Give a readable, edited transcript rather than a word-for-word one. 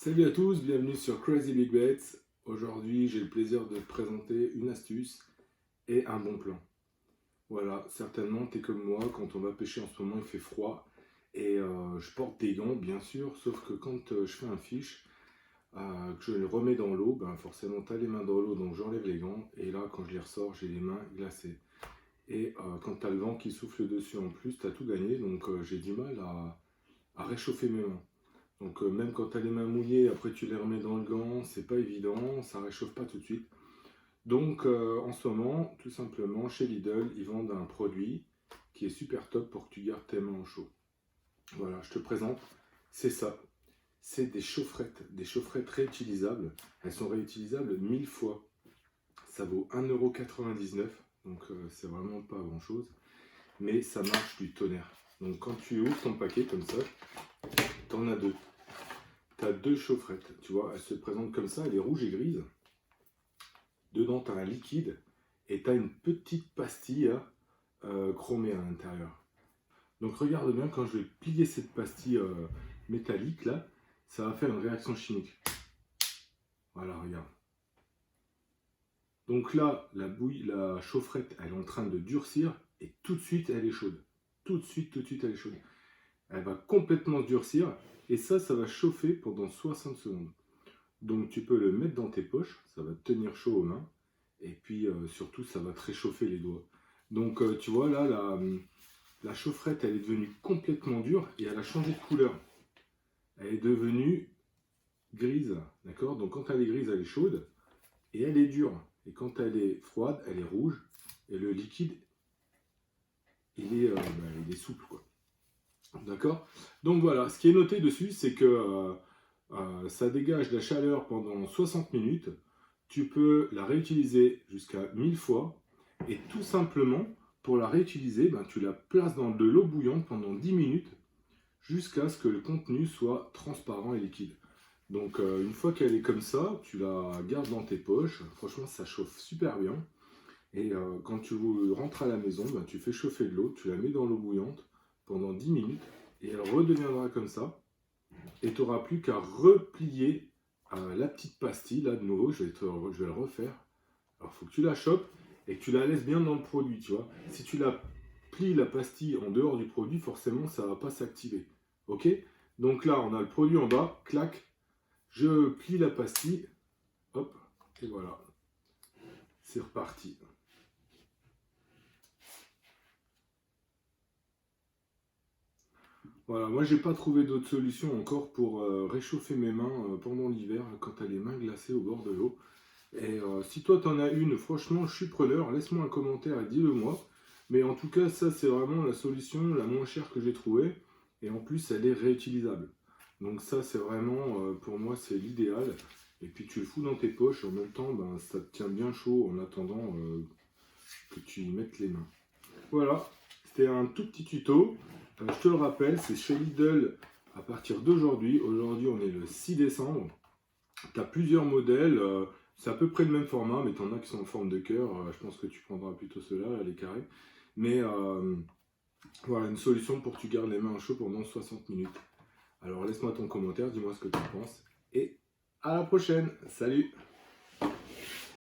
Salut à tous, bienvenue sur Crazy Big Bets. Aujourd'hui, j'ai le plaisir de te présenter une astuce et un bon plan. Voilà, certainement, tu es comme moi, quand on va pêcher en ce moment, il fait froid. Et je porte des gants, bien sûr, sauf que quand je fais un fiche, que je le remets dans l'eau, ben forcément, tu as les mains dans l'eau, donc j'enlève les gants. Et là, quand je les ressors, j'ai les mains glacées. Et quand tu as le vent qui souffle dessus en plus, tu as tout gagné, donc j'ai du mal à réchauffer mes mains. Donc même quand tu as les mains mouillées, après tu les remets dans le gant, c'est pas évident, ça réchauffe pas tout de suite. Donc en ce moment, tout simplement, chez Lidl, ils vendent un produit qui est super top pour que tu gardes tes mains au chaud. Voilà, je te présente, c'est ça. C'est des chaufferettes réutilisables. Elles sont réutilisables 1000 fois. Ça vaut 1,99 €, donc c'est vraiment pas grand chose. Mais ça marche du tonnerre. Donc quand tu ouvres ton paquet comme ça, tu en as deux. Tu as deux chaufferettes, tu vois, elles se présentent comme ça, elle est rouge et grise. Dedans, tu as un liquide et tu as une petite pastille chromée à l'intérieur. Donc regarde bien, quand je vais plier cette pastille métallique là, ça va faire une réaction chimique. Voilà, regarde. Donc là, la chaufferette, elle est en train de durcir et tout de suite, elle est chaude. Tout de suite, elle est chaude. Elle va complètement durcir et ça va chauffer pendant 60 secondes. Donc tu peux le mettre dans tes poches, ça va te tenir chaud aux mains, et puis surtout ça va te réchauffer les doigts. Donc tu vois là, la chaufferette elle est devenue complètement dure et elle a changé de couleur. Elle est devenue grise, d'accord? Donc quand elle est grise, elle est chaude, et elle est dure. Et quand elle est froide, elle est rouge, et le liquide, il est souple, quoi. D'accord? Donc voilà, ce qui est noté dessus, c'est que ça dégage de la chaleur pendant 60 minutes. Tu peux la réutiliser jusqu'à 1000 fois. Et tout simplement, pour la réutiliser, ben, tu la places dans de l'eau bouillante pendant 10 minutes jusqu'à ce que le contenu soit transparent et liquide. Donc une fois qu'elle est comme ça, tu la gardes dans tes poches. Franchement, ça chauffe super bien. Et quand tu rentres à la maison, ben, tu fais chauffer de l'eau, tu la mets dans l'eau bouillante pendant 10 minutes et elle redeviendra comme ça. Et tu n'auras plus qu'à replier la petite pastille, là de nouveau, je vais le refaire. Alors il faut que tu la chopes et que tu la laisses bien dans le produit, tu vois. Si tu la plies la pastille en dehors du produit, forcément ça ne va pas s'activer. Ok? Donc là, on a le produit en bas, clac, je plie la pastille, hop, et voilà, c'est reparti. Voilà, moi j'ai pas trouvé d'autre solution encore pour réchauffer mes mains pendant l'hiver quand tu as les mains glacées au bord de l'eau. Et si toi t'en as une, franchement je suis preneur, laisse-moi un commentaire et dis-le moi. Mais en tout cas ça c'est vraiment la solution la moins chère que j'ai trouvée. Et en plus elle est réutilisable. Donc ça c'est vraiment pour moi c'est l'idéal. Et puis tu le fous dans tes poches, en même temps ben, ça te tient bien chaud en attendant que tu y mettes les mains. Voilà, c'était un tout petit tuto. Je te le rappelle, c'est chez Lidl à partir d'aujourd'hui. Aujourd'hui, on est le 6 décembre. Tu as plusieurs modèles. C'est à peu près le même format, mais tu en as qui sont en forme de cœur. Je pense que tu prendras plutôt ceux-là, les carrés. Mais voilà, une solution pour que tu gardes les mains chaudes pendant 60 minutes. Alors laisse-moi ton commentaire, dis-moi ce que tu en penses. Et à la prochaine. Salut!